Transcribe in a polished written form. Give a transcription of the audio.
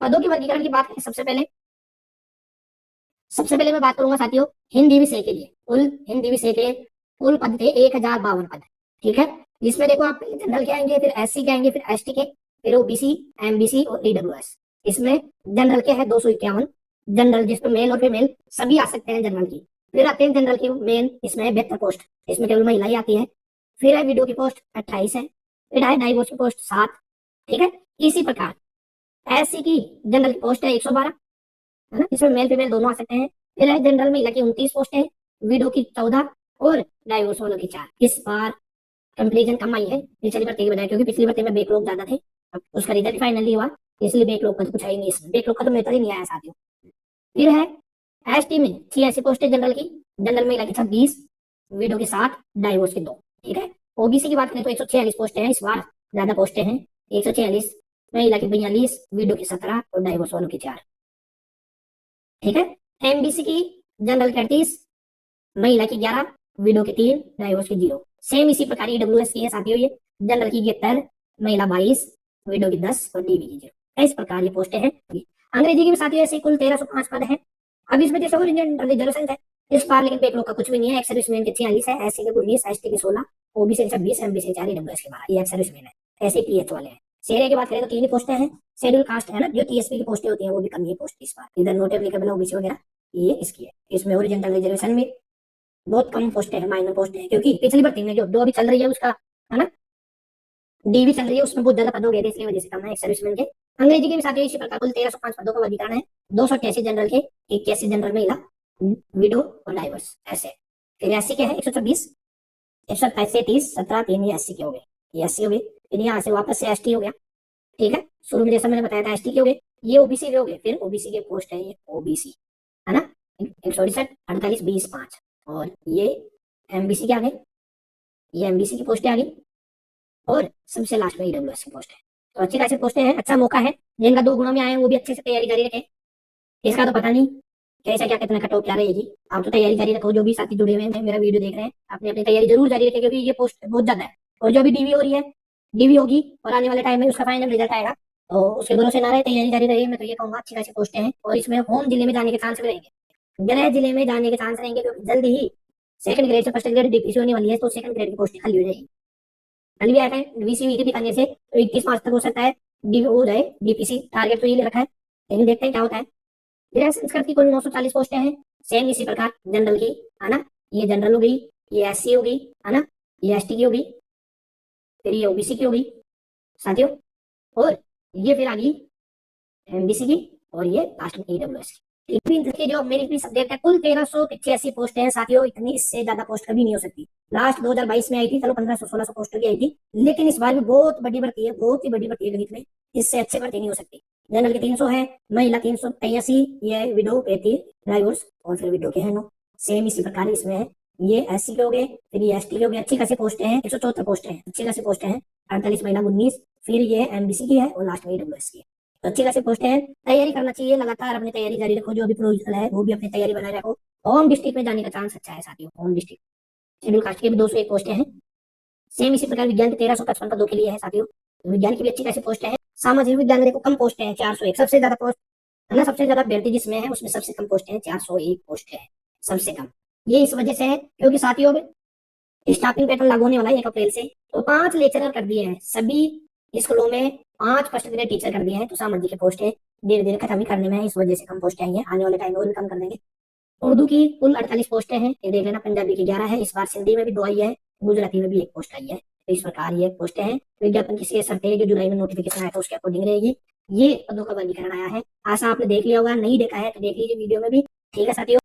पदों के वर्गीकरण की बात करें सबसे पहले मैं बात करूंगा साथियों हिंदी विषय के लिए। कुल हिंदी विषय के कुल पद थे 1052 पद। ठीक है, इसमें देखो आप जनरल के आएंगे, फिर एससी के आएंगे, फिर एसटी के, फिर ओबीसी, एमबीसी और ईडब्ल्यूएस। इसमें जनरल के है 251 जनरल, जिसमें मेल और फीमेल सभी आ सकते हैं जनरल की। फिर आते हैं जनरल की मेन, इसमें है 72 पोस्ट, इसमें केवल महिला ही आती है। फिर है विडो की पोस्ट 28 है। फिर है डाइवोर्स की पोस्ट 7। ठीक है, इसी प्रकार एससी की जनरल की पोस्ट है 112, है ना, इसमें मेल फीमेल दोनों आ सकते हैं। फिर है जनरल महिला की 29 पोस्ट है, विडो की 14 और डाइवोर्स वालों की 4। इस बार कंपेरिजन कम आई है पिछली भर्ती की बजाय, क्योंकि पिछली भर्ती में बैकलॉग ज्यादा थे। अब उसका रिजल्ट फाइनली हुआ, इसलिए बैकलॉग का तो कुछ है ही नहीं, इसमें बैकलॉग का तो मेथड ही नहीं आया साथियों। फिर है एसटी में 86 पोस्ट है जनरल की, जनरल महिला की 26, विडो की 7, डाइवोर्स की 2। ठीक है, ओबीसी की बात करें तो 146 पोस्टें हैं, इस बार ज्यादा पोस्टें हैं, 146, महिला की 42, विडो की 17 और डाइवोर्स वालों की 4। ठीक है, एमबीसी की जनरल की 38, महिला की 11, विडो की 3, डाइवोर्स की 0। सेम इसी प्रकार ईडब्ल्यूएस की है साथियों, ये जनरल की 71, महिला 22, विडो की 10 और डीबी की 0। इस प्रकार ये पोस्टें हैं। अंग्रेजी की भी साथियों ऐसे कुल 1305 पद है। अब इसमें जैसे रिजर्वेशन है इस बार, लेकिन बैकलॉग का कुछ भी नहीं है। एक्स सर्विसमैन के 46 है, एससी के 19, एसटी के 16, ओबीसी के 26, एमबीसी के 4, ईडब्ल्यूएस के 12। ये एक्स सर्विसमैन है। ऐसे पीएच वाले हैं। शेरिया की बात करें तो 3 ही पोस्टें हैं। शेड्यूल कास्ट है ना, जो टीएसपी की पोस्टें होती हैं वो भी कम ही पोस्ट इस बार, इधर नोट एप्लीकेबल ओबीसी वगैरह ये इसकी है। इसमें ओरिजेंटल रिजर्वेशन में बहुत कम पोस्टें हैं, माइनर पोस्टें हैं, क्योंकि पिछली भर्ती में जो अभी चल रही है उसका, है ना, डीवी चल रही है, उसमें बहुत ज्यादा पद हो गए थे, इसलिए वजह से कम है एक्स सर्विसमैन के। अंग्रेजी के भी साथ इसी प्रकार कुल 1305 पदों का वर्गीकरण है। 288 जनरल के, 81 जनरल महिला, विडो और डाइवर्स ऐसे। फिर एससी के है 126, 130, 17, 3 ये एससी के हो गए, ये एससी हो गए। फिर यहाँ से वापस से एसटी हो गया। ठीक है, शुरू में जैसा मैंने बताया था एसटी के हो गए, ये ओबीसी के हो गए। फिर ओबीसी के पोस्ट है, ये ओबीसी, है ना, 168, 48, 20, 5। और ये एमबीसी के आ गए, ये एमबीसी की पोस्टें आ गई। और सबसे लास्ट में ईडब्ल्यूएस की पोस्ट है। तो अच्छी खासी पोस्टें हैं, अच्छा मौका है। जिनका 2 गुणों में आए हैं वो भी अच्छे से तैयारी जारी रखें। इसका तो पता नहीं कैसा क्या कितना कट ऑफ क्या रहेगी, आप तो तैयारी जारी रखो। जो भी साथी जुड़े हुए हैं मेरा वीडियो देख रहे हैं, अपनी अपनी तैयारी जरूर जारी रखें, क्योंकि ये पोस्ट बहुत ज्यादा है। और जो भी डीवी हो रही है, डीवी होगी और आने वाले टाइम में उसका फाइनल रिजल्ट आएगा, तो उसके भरोसे ना रहे, तैयारी जारी रही। मैं तो ये कहूंगा अच्छी खासी पोस्टें हैं, और इसमें होम जिले में जाने के चांस रहेंगे, गृह जिले में जाने के चांस रहेंगे, क्योंकि जल्दी ही सेकंड ग्रेड से फर्स्ट ग्रेड डीपीसी होने वाली है, तो सेकंड ग्रेड की पोस्ट खाली हो जाएगी। कल भी आया था वीसीवी के करने से, तो 21 मार्च तक हो सकता है हो जाए डीपीसी, टारगेट तो ये रखा है, लेकिन देखते हैं क्या होता है। फिर संस्कृत की कुल 940 पोस्टें हैं, सेम इसी प्रकार जनरल की, है ना, ये जनरल हो गई, ये एससी हो गई, है ना, ये एसटी की हो गई, फिर ये ओबीसी की हो गई साथियों, और ये फिर आ गई एमबीसी की, और ये लास्ट में ईडब्ल्यूएस की। जो मेरी भी सब्जेक्ट है, कुल 1385 पोस्ट है साथियों, इतनी इससे ज्यादा पोस्ट कभी नहीं हो सकती। लास्ट 2022 में आई थी, चलो 1500-1600 पोस्ट की आई थी, लेकिन इस बार भी बहुत बड़ी भर्ती है, बहुत ही बड़ी भर्ती है गणित में, इससे अच्छे भर्ती नहीं हो सकती। जनरल के 300 है, महिला 383, ये विडो 35, डाइवोर्स और फिर विडो के हैं 9। सेम इसी प्रकार इसमें है, ये एससी के हो गए, फिर ये एसटी के हो गए। अच्छी खासी पोस्ट है, 174 पोस्ट है, अच्छी खासी पोस्ट है, 48, महिला 19, फिर ये एमबीसी की है और लास्ट में ईडब्ल्यूएस की है। तो अच्छी खासी पोस्ट है, तैयारी करना चाहिए, लगातार अपनी तैयारी जारी रखो। जो भी प्रोविजनल है वो भी अपनी तैयारी बनाए रखो। होम डिस्ट्रिक्ट में जाने का चांस अच्छा है साथियों, होम डिस्ट्रिक्ट। शेड्यूल कास्ट के भी 201 पोस्टें हैं। सेम इसी प्रकार विज्ञान के 1355 पदों के लिए है साथियों, विज्ञान की भी अच्छी खासी पोस्ट है। सामाजिक विज्ञान में देखो कम पोस्ट है, 401, सबसे ज्यादा पोस्ट, है ना, सबसे ज्यादा अभ्यर्थी जिसमें है उसमें सबसे कम पोस्ट है, 401 पोस्ट है सबसे कम। ये इस वजह से है क्योंकि साथियों स्टाफिंग पैटर्न लागू होने वाला है 1 अप्रैल से, तो 5 लेक्चरर कर दिए हैं सभी स्कूलों में, 5 फर्स्ट ग्रेड टीचर कर दिए हैं, तो सामाजिक की पोस्ट है धीरे धीरे खत्म ही करने में है, इस वजह से कम पोस्ट आई है। आने वाले टाइम में और भी कम कर देंगे। उर्दू की कुल 48 पोस्टें हैं, ये देख लेना, पंजाबी की 11 है, इस बार सिंधी में भी 2 आई है, गुजराती में भी 1 पोस्ट आई है। तो इस प्रकार ये पोस्टें हैं। विज्ञापन की शेष जो जुलाई में नोटिफिकेशन आया था उसके अकॉर्डिंग रहेगी। ये पदों का वर्गीकरण आया है, आशा आपने देख लिया होगा, नहीं देखा है तो देख लीजिए वीडियो में भी। ठीक है साथियों।